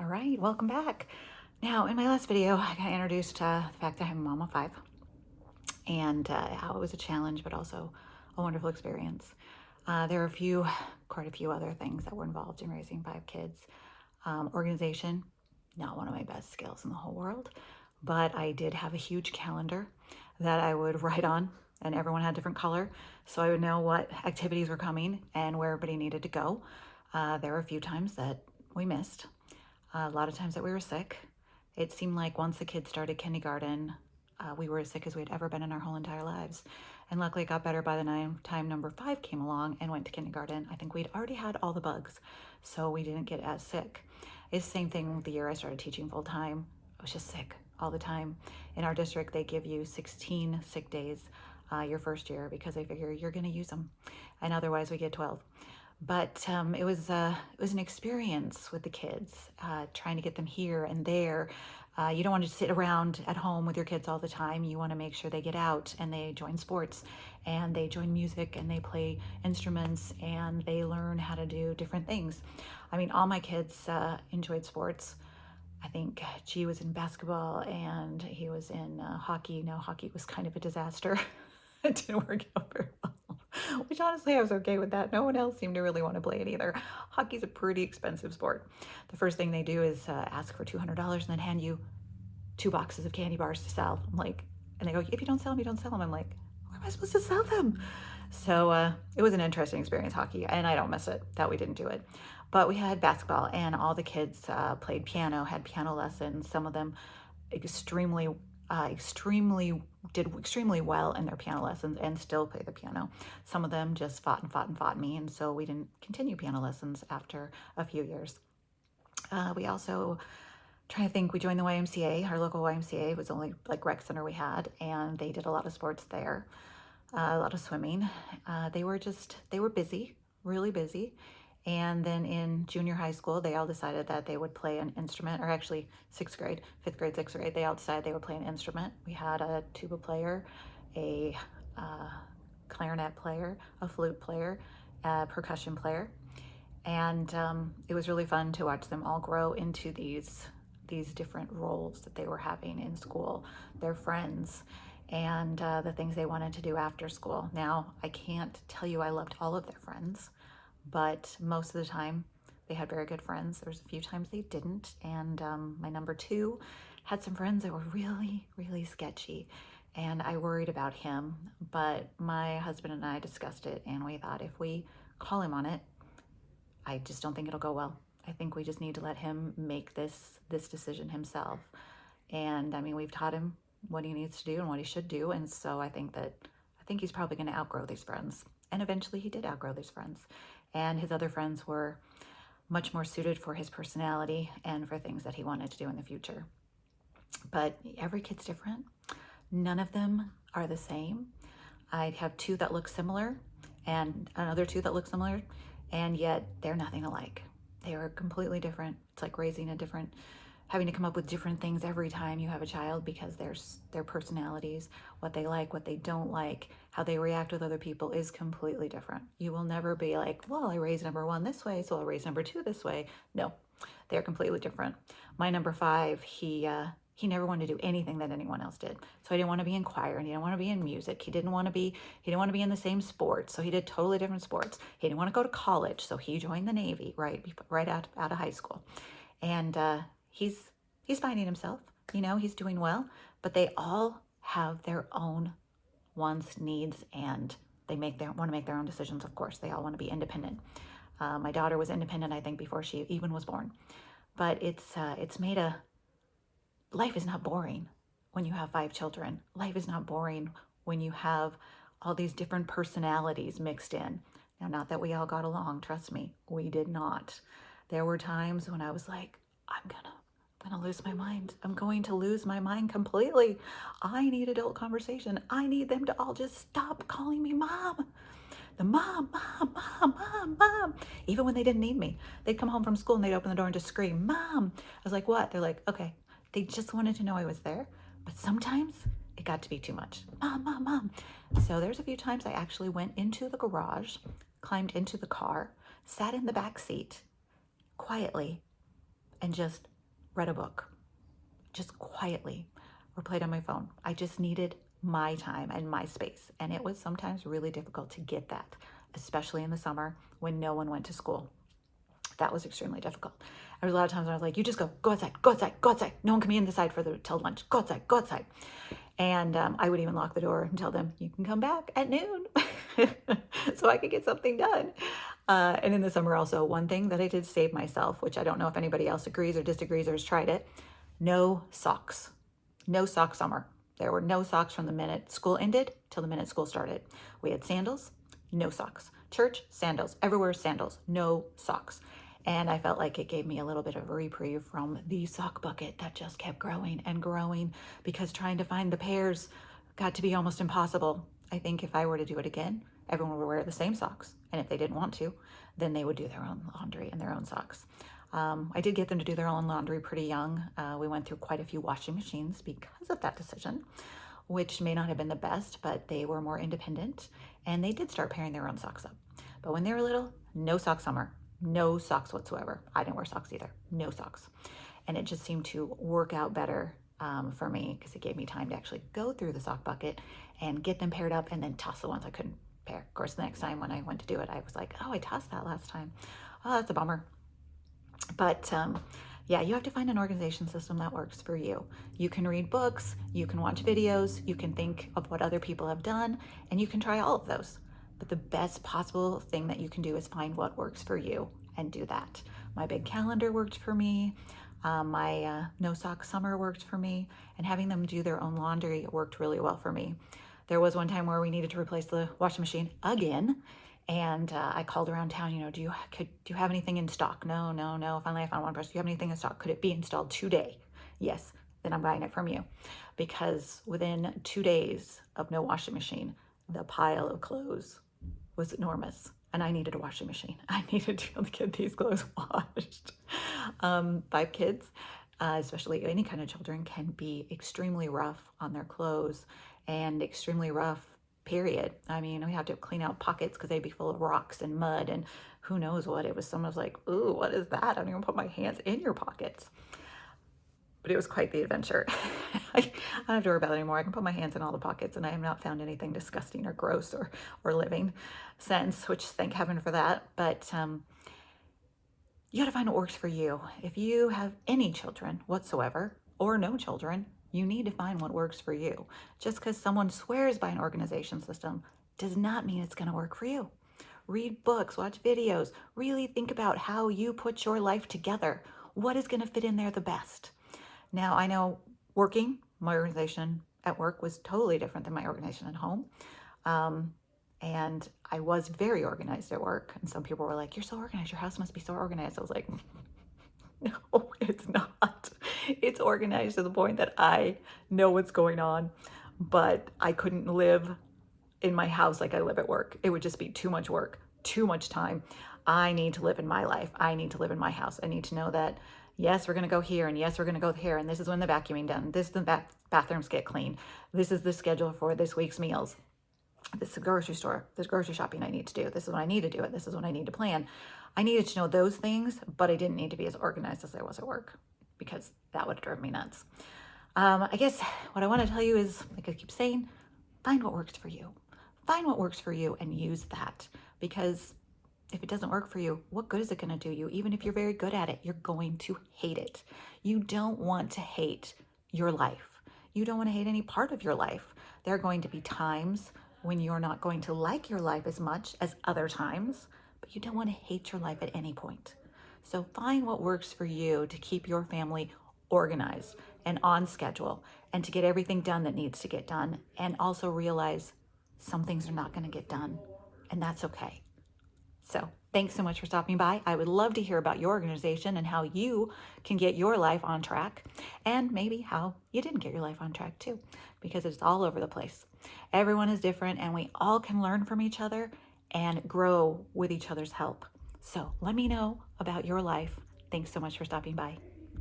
right, welcome back. Now, in my last video, I got introduced to the fact that I'm a mom of five and how it was a challenge, but also a wonderful experience. There are quite a few other things that were involved in raising five kids. Organization, not one of my best skills in the whole world, but I did have a huge calendar that I would write on, and everyone had different color, so I would know what activities were coming and where everybody needed to go. There were a few times that we missed, a lot of times that we were sick. It seemed like once the kids started kindergarten, we were as sick as we'd ever been in our whole entire lives. And luckily, it got better by the time number five came along and went to kindergarten. I think we'd already had all the bugs, so we didn't get as sick. It's the same thing with the year I started teaching full time. I was just sick all the time. In our district, they give you 16 sick days your first year because they figure you're going to use them, and otherwise we get 12. But it was an experience with the kids, trying to get them here and there. You don't want to sit around at home with your kids all the time. You want to make sure they get out and they join sports and they join music and they play instruments and they learn how to do different things. I mean, all my kids enjoyed sports. I think G was in basketball and he was in hockey. Now, hockey was kind of a disaster. It didn't work out very well. Which honestly, I was okay with that. No one else seemed to really want to play it either. Hockey's a pretty expensive sport. The first thing they do is ask for $200 and then hand you 2 boxes of candy bars to sell. I'm like, and they go, if you don't sell them, you don't sell them. I'm like, where am I supposed to sell them? So it was an interesting experience, hockey, and I don't miss it that we didn't do it. But we had basketball, and all the kids played piano, had piano lessons. Some of them extremely did extremely well in their piano lessons and still play the piano. Some of them just fought me, and so we didn't continue piano lessons after a few years. We also, trying to think, we joined the YMCA. Our local YMCA was only like rec center we had, and they did a lot of sports there, a lot of swimming. They were busy, really busy. And then in junior high school, they all decided that they would play an instrument, or actually sixth grade, fifth grade, sixth grade, they all decided they would play an instrument. We had a tuba player, a clarinet player, a flute player, a percussion player. And it was really fun to watch them all grow into these different roles that they were having in school, their friends, and the things they wanted to do after school. Now, I can't tell you I loved all of their friends, but most of the time they had very good friends. There was a few times they didn't, and my number two had some friends that were really, really sketchy, and I worried about him. But my husband and I discussed it, and we thought if we call him on it, I just don't think it'll go well. I think we just need to let him make this decision himself. And I mean, we've taught him what he needs to do and what he should do, and so I think he's probably going to outgrow these friends. And eventually he did outgrow these friends. And his other friends were much more suited for his personality and for things that he wanted to do in the future. But every kid's different. None of them are the same. I have two that look similar and another two that look similar, and yet they're nothing alike. They are completely different. It's like having to come up with different things every time you have a child because their personalities, what they like, what they don't like, how they react with other people is completely different. You will never be like, well, I raised number one this way, so I'll raise number two this way. No, they're completely different. My number five, he never wanted to do anything that anyone else did. So he didn't want to be in choir and he didn't want to be in music. He didn't want to be in the same sports. So he did totally different sports. He didn't want to go to college. So he joined the Navy right out of high school. And he's finding himself, he's doing well, but they all have their own wants, needs, and they want to make their own decisions. Of course, they all want to be independent. My daughter was independent, I think, before she even was born, but it's made life is not boring when you have five children. Life is not boring when you have all these different personalities mixed in. Now, not that we all got along, trust me, we did not. There were times when I was like, I'm gonna lose my mind. I'm going to lose my mind completely. I need adult conversation. I need them to all just stop calling me mom. The mom. Even when they didn't need me. They'd come home from school and they'd open the door and just scream, mom. I was like, what? They're like, okay. They just wanted to know I was there. But sometimes it got to be too much. Mom. So there's a few times I actually went into the garage, climbed into the car, sat in the back seat quietly, and just read a book, just quietly, or played on my phone. I just needed my time and my space. And it was sometimes really difficult to get that, especially in the summer when no one went to school. That was extremely difficult. There was a lot of times when I was like, you just go outside, go outside, go outside. No one can be inside till lunch. Go outside, go outside. And I would even lock the door and tell them, you can come back at noon so I could get something done. And in the summer also, one thing that I did save myself, which I don't know if anybody else agrees or disagrees or has tried it, no socks. No sock summer. There were no socks from the minute school ended till the minute school started. We had sandals, no socks. Church, sandals. Everywhere, sandals. No socks. And I felt like it gave me a little bit of a reprieve from the sock bucket that just kept growing and growing, because trying to find the pairs got to be almost impossible. I think if I were to do it again, everyone would wear the same socks. And if they didn't want to, then they would do their own laundry and their own socks. I did get them to do their own laundry pretty young. We went through quite a few washing machines because of that decision, which may not have been the best, but they were more independent and they did start pairing their own socks up. But when they were little, no sock summer, no socks whatsoever. I didn't wear socks either, no socks. And it just seemed to work out better for me, because it gave me time to actually go through the sock bucket and get them paired up and then toss the ones I couldn't pair. Of course, the next time when I went to do it, I was like, oh, I tossed that last time. Oh, that's a bummer. But yeah, you have to find an organization system that works for you. You can read books, you can watch videos, you can think of what other people have done, and you can try all of those. But the best possible thing that you can do is find what works for you and do that. My big calendar worked for me. My no sock summer worked for me, and having them do their own laundry worked really well for me. There was one time where we needed to replace the washing machine again, and I called around town, do you have anything in stock? No. Finally, I found one person. Do you have anything in stock? Could it be installed today? Yes. Then I'm buying it from you. Because within 2 days of no washing machine, the pile of clothes was enormous. And I needed a washing machine. I needed to be able to get these clothes washed. 5 kids, especially any kind of children, can be extremely rough on their clothes and extremely rough, period. I mean, we had to clean out pockets because they'd be full of rocks and mud and who knows what. It was, someone was like, ooh, what is that? I don't even put my hands in your pockets. But it was quite the adventure. I don't have to worry about it anymore. I can put my hands in all the pockets, and I have not found anything disgusting or gross or living since, which thank heaven for that. But you got to find what works for you. If you have any children whatsoever or no children, you need to find what works for you. Just because someone swears by an organization system does not mean it's going to work for you. Read books, watch videos, really think about how you put your life together. What is going to fit in there the best? Now, I know my organization at work was totally different than my organization at home. And I was very organized at work. And some people were like, you're so organized. Your house must be so organized. I was like, no, it's not. It's organized to the point that I know what's going on, but I couldn't live in my house like I live at work. It would just be too much work, too much time. I need to live in my life. I need to live in my house. I need to know that, yes, we're going to go here, and yes, we're going to go here, and this is when the vacuuming done. This is the bathrooms get clean. This is the schedule for this week's meals. This is the grocery store. This grocery shopping I need to do. This is when I need to do it. This is when I need to plan. I needed to know those things, but I didn't need to be as organized as I was at work, because that would have driven me nuts. I guess what I want to tell you is, like I keep saying, find what works for you. Find what works for you and use that, because if it doesn't work for you, what good is it going to do you? Even if you're very good at it, you're going to hate it. You don't want to hate your life. You don't want to hate any part of your life. There are going to be times when you're not going to like your life as much as other times, but you don't want to hate your life at any point. So find what works for you to keep your family organized and on schedule, and to get everything done that needs to get done. And also realize some things are not going to get done, and that's okay. So thanks so much for stopping by. I would love to hear about your organization and how you can get your life on track, and maybe how you didn't get your life on track too, because it's all over the place. Everyone is different, and we all can learn from each other and grow with each other's help. So let me know about your life. Thanks so much for stopping by.